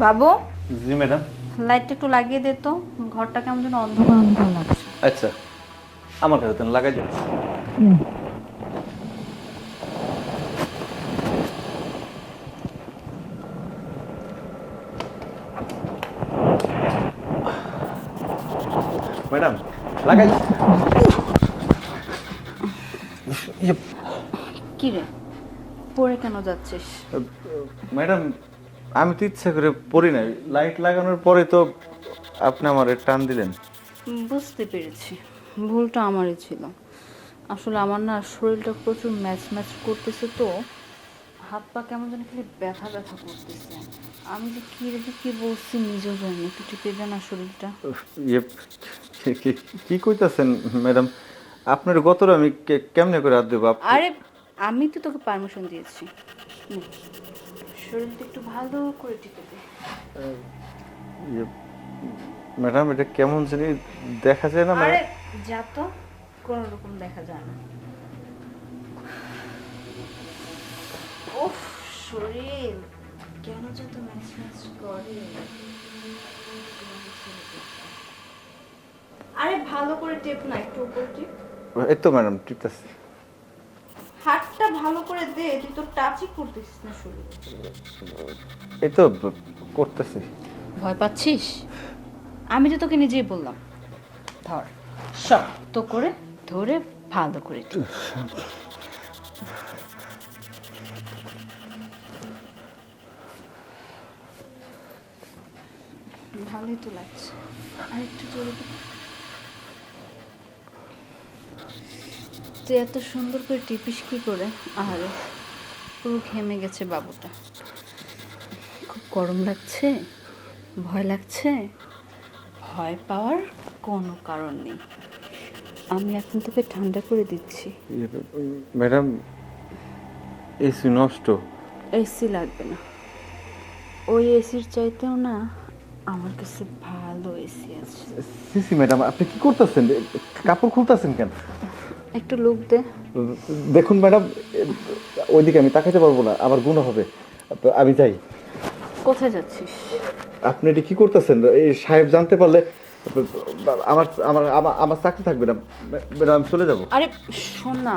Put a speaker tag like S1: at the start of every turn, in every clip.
S1: বাবু,
S2: জি madam.
S1: লাইটটা একটু লাগিয়ে দে তো, ঘরটা কেমন যেন অন্ধকার অন্ধকার লাগছে।
S2: আচ্ছা, আমার কাছে তেন লাগাই দিন। ম্যাডাম লাগাই।
S1: কি রে, পড়ে কেন যাচ্ছিস?
S2: ম্যাডাম আমি তো ইচ্ছা করে পড়ি নাই, লাইট লাগানোর পরে তো আপনি আমার টান দিলেন।
S1: বুঝতে পেরেছি, ভুলটা আমারই ছিল। আসলে আমার না শরীরটা প্রচুর ম্যাচ ম্যাচ করতেছে, তো হাত পা কেমন যেন খালি ব্যথা ব্যথা করতেছে। আমি যে কি রেখে কি বলছি নিজেও জানি না, একটু টিপে দেন না শরীরটা।
S2: ইয়ে, কি কইতাছেন ম্যাডাম? আপনার গতরে আমি কেমনে করে হাত দেবো?
S1: আরে আমি তো তোকে পারমিশন দিয়েছি, নে, শরীরটা একটু ভালো করে টিপে দে।
S2: ইয়ে, ম্যাডাম এটা কেমন জানি দেখা যায় না
S1: আরে
S2: ম্যাডাম।
S1: যা তো, কোনো রকম দেখা যায় না। উফ, শরীর কেন যে তো ম্যাচ ম্যাচ করে। আরে ভালো করে টেপ না, একটু উপরে টেপ।
S2: এই তো ম্যাডাম টিপতেছি।
S1: হাতটা ভালো করে দে, তুই তো টাচই করতেছিস না শরীরে।
S2: এই তো করতেছি।
S1: ভয় পাচ্ছিস? আমি তো তোকে নিজেই বললাম, ধর শক্ত করে ধরে ভালো করে টিপ। ভালোই তো লাগছে, আর একটু জোরে দে। তুই এত সুন্দর করে টিপিস কি করে? আরে পুরো ঘেমে গেছে বাবুটা। খুব গরম লাগছে? ভয় লাগছে? ভয় পাওয়ার কোনো কারণ নেই, আমি এখন তোকে ঠান্ডা করে দিচ্ছি।
S2: ম্যাডাম এসি নষ্ট।
S1: এসি লাগবে না, ওই এসির চাইতেও না আমার কাছে ভালো এসি আছে।
S2: সিসি ম্যাডাম আপনি কি করতেছেন? কাপড় খুলতেছেন কেন?
S1: একটু লুক দে।
S2: দেখুন ম্যাডাম, ওইদিকে আমি তাকাতে পারবো না, আমার গুণ হবে। আমি যাই।
S1: কোথায় যাচ্ছিস?
S2: আপনি এটা কি করতেছেন? এই সাহেব জানতে পারলে আমার আমার আমার আমার চাকরি থাকবে না ম্যাডাম, আমি চলে যাব।
S1: আরে শোন না,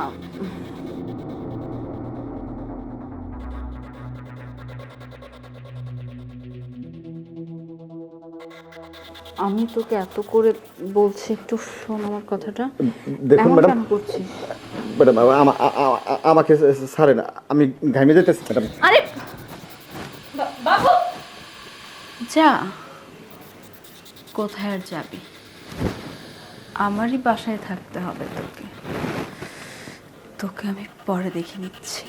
S1: আমি তোকে এত করে বলছি, একটু শোন আমার কথাটা।
S2: দেখুন
S1: এমন
S2: ম্যাডাম,
S1: কেন করছিস?
S2: ম্যাডাম আমাকে ছাড়ে না, আমি ঘামিয়ে যেতেছি ম্যাডাম।
S1: আরে বাবু, যা, কোথায় আর যাবি? আমারই বাসায় থাকতে হবে তোকে, তোকে আমি পরে দেখে নিচ্ছি।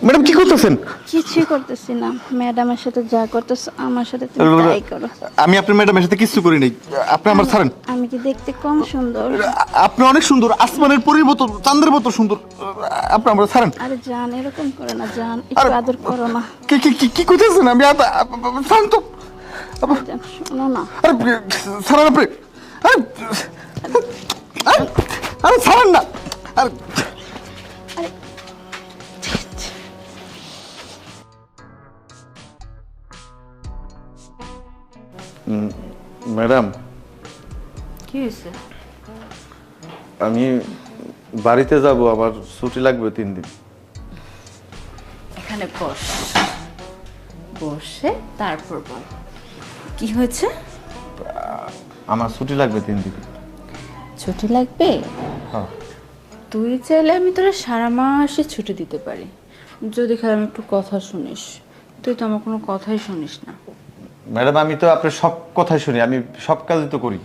S2: ম্যাডাম কি করতেছেন?
S3: কিছুই করতেছি না, ম্যাডামের সাথে যা করতেছো আমার সাথে তুমি তাই করো।
S2: আমি আপনার ম্যাডামের সাথে কিছু করি নাই, আপনি আমার ছাড়েন।
S3: আমি কি দেখতে কম সুন্দর?
S2: আপনি অনেক সুন্দর, আসমানের পরীর মতো, চাঁদের মতো সুন্দর, আপনি আমার ছাড়েন।
S3: আরে জান, এরকম করো না জান, একটু আদর করো না।
S2: কি কি কি কি করতেছেন? আমি শান্ত।
S3: জান শোনো না।
S2: আরে ছাড়েন আপনি। আরে আরে আরে ছাড়েন না। আরে ম্যাডাম
S1: কি হয়েছে?
S2: আমি বাড়িতে যাব, আমার ছুটি লাগবে 3 দিন।
S1: এখানে বস, বসে তারপর বল কি হয়েছে।
S2: আমার ছুটি লাগবে 3 দিন।
S1: ছুটি লাগবে?
S2: হ্যাঁ।
S1: তুই চাইলে আমি তোরা সারা মাসে ছুটি দিতে পারি, যদি খালি আমি একটু কথা শুনিস। তুই তো আমার কোনো কথাই শুনিস না।
S2: ম্যাডাম আমি তো আপনার সব কথাই শুনি, আমি সব কাজই তো করি,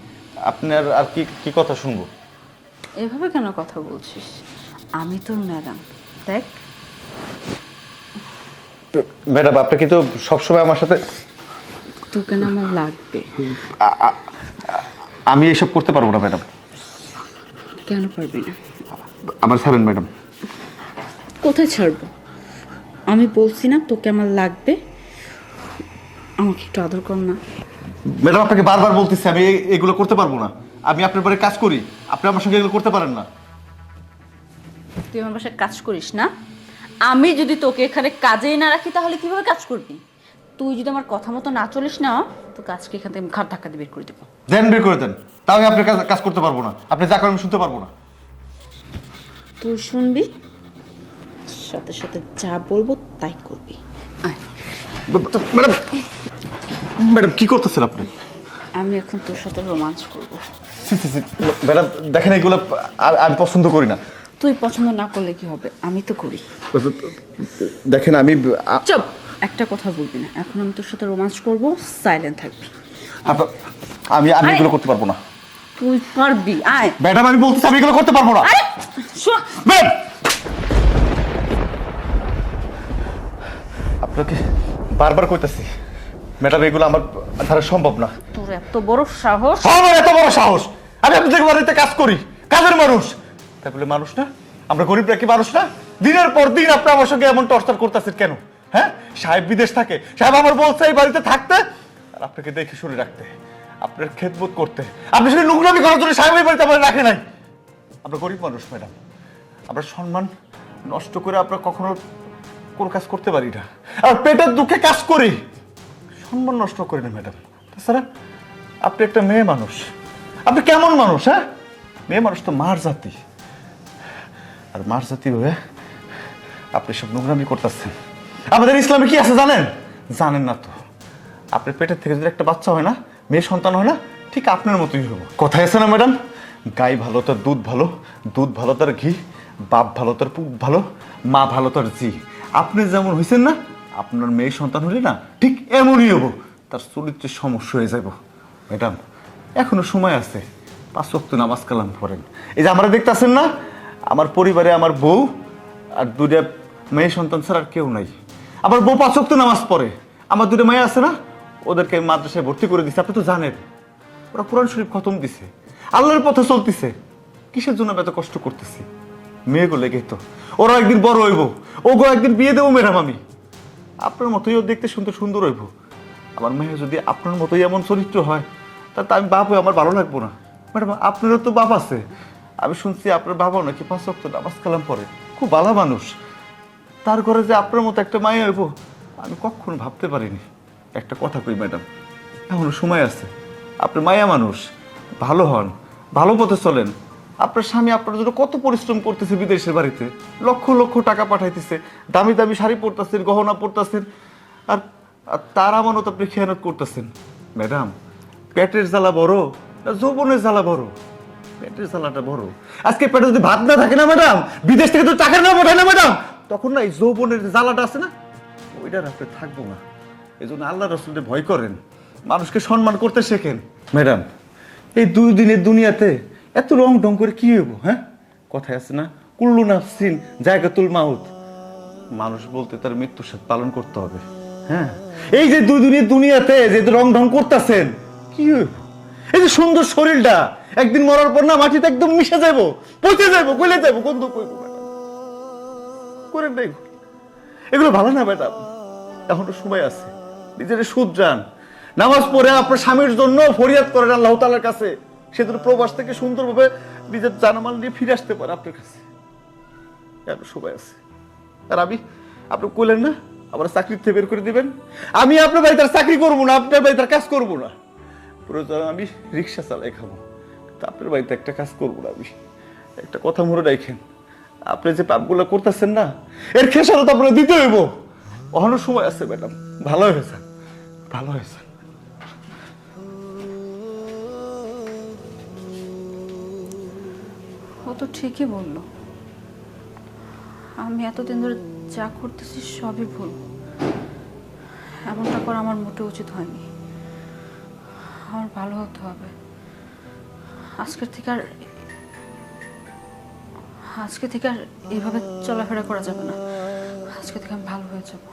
S2: আপনার আর কি কি কথা শুনবো?
S1: এভাবে কেন কথা বলছিস? আমি তোর ম্যাডাম, দেখ।
S2: ম্যাডাম আপনি কিন্তু সবসময় আমার সাথে।
S1: তোকে না আমার লাগবে।
S2: আমি এইসব করতে পারবো না ম্যাডাম।
S1: কেন পারবি না?
S2: আমার ছাড়েন ম্যাডাম।
S1: কোথায় ছাড়বো? আমি বলছি না তোকে আমার লাগবে, আমাকে একটু আদর কর না।
S2: ম্যাডাম আপনাকে বারবার বলতেছি আমি এগুলো করতে পারবো না। আমি আপনার বাড়ি কাজ করি, আপনি আমার সঙ্গে এগুলো করতে পারেন না।
S1: তুই আমার বাসায় কাজ করিস না, আমি যদি তোকে এখানে কাজেই না রাখি তাহলে কিভাবে কাজ করবি? তুই যদি আমার কথা মতো না চলিস না, তো কাজকে এখান থেকে ঘাট ধাক্কা দিয়ে বের করে দেবো।
S2: দেন, বের করে দেন, তাও আমি আপনার কাজ করতে পারবো না। আপনি যা করেন আমি শুনতে পারবো না।
S1: তুই শুনবি, সাথে সাথে যা বলবো তাই করবি। আয়।
S2: ম্যাডাম, ম্যাডাম কি করতেছেন আপনি?
S1: আমি এখন তোর সাথে রোমাঞ্চ করবো।
S2: ম্যাডাম দেখেন, এগুলো আমি পছন্দ করি না।
S1: তুই পছন্দ না করলে কি হবে, আমি তো করি।
S2: দেখেন আমি
S1: চুপ, একটা কথা বলবি না। এখন আমি তোর সাথে রোমাঞ্চ করবো, সাইলেন্ট থাকবি।
S2: আমি
S1: আরে!
S2: এগুলো করতে পারবো না।
S1: তুই পারবি, আয়।
S2: ম্যাডাম আমি বলতেছি আমি এগুলো করতে পারবো না।
S1: আরে শোন,
S2: ম্যাডাম, আপনাকে বারবার কইতাছি ম্যাডাম এগুলো আমার দ্বারা সম্ভব না।
S1: তোর এত বড় সাহস!
S2: আমার এত বড় সাহস! আমি আপনাদের বাড়িতে কাজ করি, কাজের মানুষ। তাই বলে মানুষ না? আমরা গরিবরা কি মানুষ না? দিনের পর দিন আপনি আমার সঙ্গে এমন টর্চার করতেছেন কেন? হ্যাঁ, সাহেব বিদেশ থাকে, সাহেব আমার বলছে এই বাড়িতে থাকতে আর আপনাকে দেখে শুনে রাখতে, আপনার খেদমত করতে। আপনি শুধু নোংরামি করার জন্য সাহেব এই বাড়িতে আমার রাখে নাই। আমরা গরিব মানুষ ম্যাডাম, আমরা সম্মান নষ্ট করে আমরা কখনো কোনো কাজ করতে পারি না। আর পেটের দুঃখে কাজ করি, সম্মান নষ্ট করি না ম্যাডাম। তাছাড়া আপনি একটা মেয়ে মানুষ, আপনি কেমন মানুষ? হ্যাঁ, মেয়ে মানুষ তো মার জাতি, আর মার জাতি হয়ে আপনি সব নোংরামি করতেছেন। আমাদের ইসলামে কি আছে জানেন? জানেন না তো। আপনার পেটের থেকে যদি একটা বাচ্চা হয় না, মেয়ে সন্তান হয় না, ঠিক আপনার মতোই হবো। কথায় আছে না ম্যাডাম, গাই ভালো তার দুধ ভালো, দুধ ভালো তার ঘি, বাপ ভালো তার পুপ ভালো, মা ভালো তার জি। আপনি যেমন হয়েছেন না, আপনার মেয়ে সন্তান হলে না ঠিক এমনই হবো। তার চরিত্রের সমস্যা হয়ে যাব। ম্যাডাম এখনো সময় আছে, 5 ওয়াক্ত নামাজ কালাম পড়েন। এই যে আমরা দেখতেছেন না, আমার পরিবারে আমার বউ আর 2টা মেয়ে সন্তান ছাড়া আর কেউ নাই। আমার বউ 5 ওয়াক্ত নামাজ পড়ে, আমার 2টা মেয়ে আছে না, ওদেরকে আমি মাদ্রাসায় ভর্তি করে দিছে। আপনি তো জানেন, ওরা কোরআন শরীফ খতম দিছে, আল্লাহর পথে চলতেছে। কিসের জন্য আমি এত কষ্ট করতেছি? মেয়েগুলো লেগে তো, ওরা একদিন বড় হইব, ওগো একদিন বিয়ে দেবো ম্যাডাম আমি। আপনার মতোই ও দেখতে সুন্দর সুন্দর হইব। আমার মেয়ে যদি আপনার মতোই এমন চরিত্র হয়, তা আমি বাপ হয়ে আমার ভালো লাগবো না ম্যাডাম। আপনারও তো বাপ আছে, আমি শুনছি আপনার বাবাও নাকি 5 ওয়াক্ত নামাজ কালাম পড়ে, খুব ভালো মানুষ। তার ঘরে যে আপনার মতো একটা মায়া হইব আমি কখনো ভাবতে পারিনি। একটা কথা কই ম্যাডাম, এখনো সময় আছে। আপনি মায়া মানুষ, ভালো হন, ভালো পথে চলেন। আপনার স্বামী আপনার জন্য কত পরিশ্রম করতেছে, বিদেশের বাড়িতে লক্ষ লক্ষ টাকা পাঠাইতেছে, দামি দামি শাড়ি পরতেছেন, গহনা পরতেছেন, আর আর তার আমানত আপনি খেয়ানত করতেছেন। ম্যাডাম পেটের জ্বালা বড় না যৌবনের জ্বালা বড়? পেটের জ্বালাটা বড়। আজকে পেটে যদি ভাত না থাকে না ম্যাডাম, বিদেশ থেকে তো টাকা না পাঠায় না ম্যাডাম, তখন না এই যৌবনের যে জ্বালাটা আছে না, ওইটার আপনি থাকবো না। এই জন্য আল্লাহ রসুলকে ভয় করেন, মানুষকে সম্মান করতে শেখেন। ম্যাডাম এই 2 দিনের দুনিয়াতে এত রং ঢং করে কি হইব? হ্যাঁ, কথায় আছে না, কুল্লু নাফসিন জায়গাতুল মাউত, মানুষ বলতে তার মৃত্যুর সাথে পালন করতে হবে। হ্যাঁ, এই যে 2 দিনের দুনিয়াতে যে রং ঢং করতেছেন, কি হইব? এই যে সুন্দর শরীরটা একদিন মরার পর না মাটিতে একদম মিশে যাব, পচে যাব, গলে যাব, গন্ধ করব ম্যাডাম। করেন না এগুলো ভালো না ম্যাডাম। এখনো সময় আছে, নিজের শুধরান, নামাজ পড়ে আপনার স্বামীর জন্য ফরিয়াদ করেন আল্লাহ তাআলার কাছে, সে যেন প্রবাস থেকে সুন্দরভাবে নিজের জানামাল নিয়ে ফিরে আসতে পারে আপনার কাছে। এখনো সময় আছে। আর আমি, আপনি কইলেন না আমার চাকরি থেকে বের করে দিবেন, আমি আপনার বাড়িতে আর চাকরি করবো না, আপনার বাড়িতে আর কাজ করবো না। প্রয়োজন আমি রিক্সা চালাই খাবো, তা আপনার বাড়িতে একটা কাজ করবো না আমি। একটা কথা মনে রাখেন, আপনি যে পাপগুলো করতেছেন না, এর খেসারত আপনার দিতে হইব। অহনো সময় আছে ম্যাডাম, ভালো হয়েছে, ভালো হয়েছে।
S1: ও তো ঠিকই বললো, আমি এতদিন ধরে যা করতেছি সবই ভুল। এমনটা করা আমার মোটেও উচিত হয়নি। আমার ভালো হতে হবে। আজকে থেকে আর এভাবে চলাফেরা করা যাবে না। আজকে থেকে আমি ভালো হয়ে যাবো।